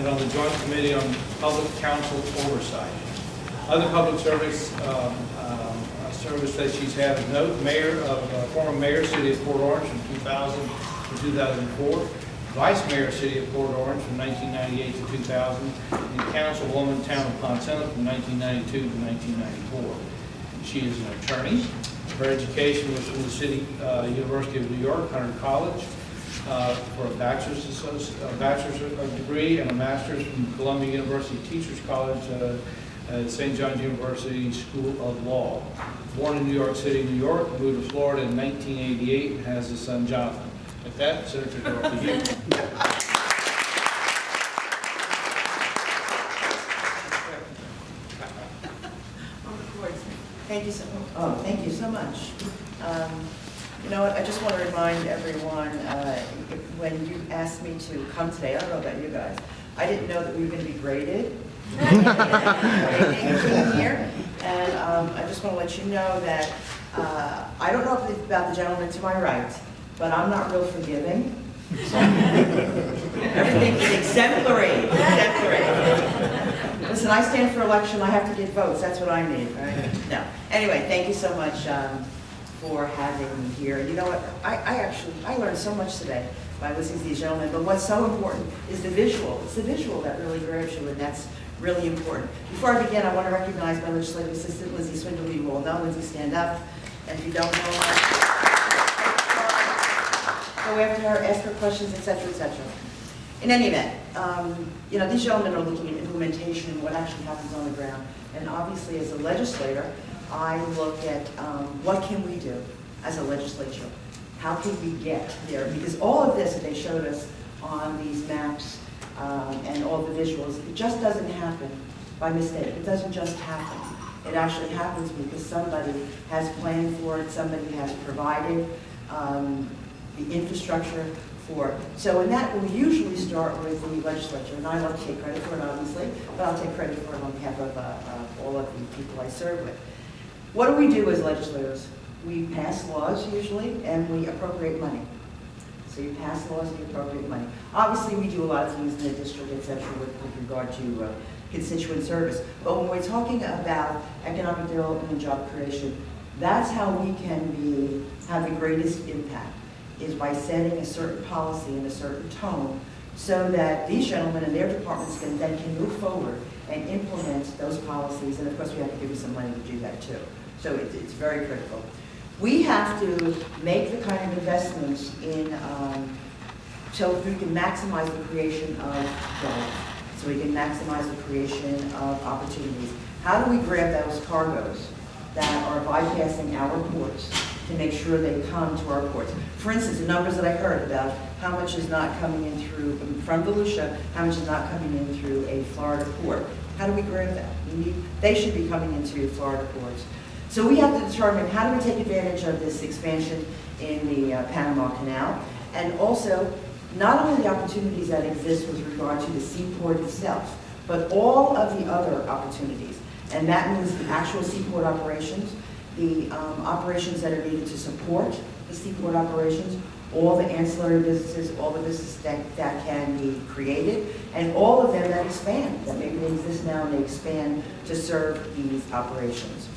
and on the Joint Committee on Public Counsel Oversight. Other public service service that she's had of note: former mayor, City of Port Orange from 2000 to 2004, vice mayor, City of Port Orange from 1998 to 2000, and councilwoman, Town of Poncella from 1992 to 1994. She is an attorney. Her education was from the City University of New York, Hunter College, for a bachelor's degree and a master's from Columbia University Teachers College at St. John's University School of Law. Born in New York City, New York, moved to Florida in 1988 and has a son, Jonathan. With that, Senator Dorothy Hukill. Thank you so much. You know what, I just want to remind everyone, when you asked me to come today, I don't know about you guys, I didn't know that we were going to be graded. Here, and I just want to let you know that I don't know about the gentleman to my right, but I'm not real forgiving. Everything is exemplary. Listen, I stand for election. I have to get votes. That's what I need, right? No. Anyway, thank you so much for having me here. You know what? I learned so much today by listening to these gentlemen. But what's so important is the visual. It's the visual that really grabs you, and that's really important. Before I begin, I want to recognize my legislative assistant, Lindsay Swindle. You all know Lindsay. Stand up. And if you don't know her, go after her, ask her questions, etc., etc. In any event, you know, these gentlemen are looking at implementation and what actually happens on the ground. And obviously, as a legislator, I look at what can we do as a legislature? How can we get there? Because all of this that they showed us on these maps and all the visuals, it just doesn't happen by mistake. It doesn't just happen. It actually happens because somebody has planned for it, somebody has provided the infrastructure for it. So in that, we usually start with the legislature, and I love to take credit for it, obviously, but I'll take credit for it on behalf of all of the people I serve with. What do we do as legislators? We pass laws usually, and we appropriate money. So you pass laws and you appropriate money. Obviously, we do a lot of things in the district, etc., with regard to constituent service. But when we're talking about economic development and job creation, that's how we can have the greatest impact, is by setting a certain policy and a certain tone so that these gentlemen and their departments can move forward and implement those policies. And of course, we have to give you some money to do that too. So it's very critical. We have to make the kind of investments in, so we can maximize the creation of jobs, so we can maximize the creation of opportunities. How do we grab those cargoes that are bypassing our ports to make sure they come to our ports? For instance, the numbers that I heard about how much is not coming in through, from Volusia, how much is not coming in through a Florida port. How do we grab that? They should be coming into Florida ports. So we have to determine how do we take advantage of this expansion in the Panama Canal, and also not only the opportunities that exist with regard to the seaport itself, but all of the other opportunities. And that means the actual seaport operations, the operations that are needed to support the seaport operations, all the ancillary businesses, all the businesses that can be created, and all of them that expand, that maybe they exist now and they expand to serve these operations.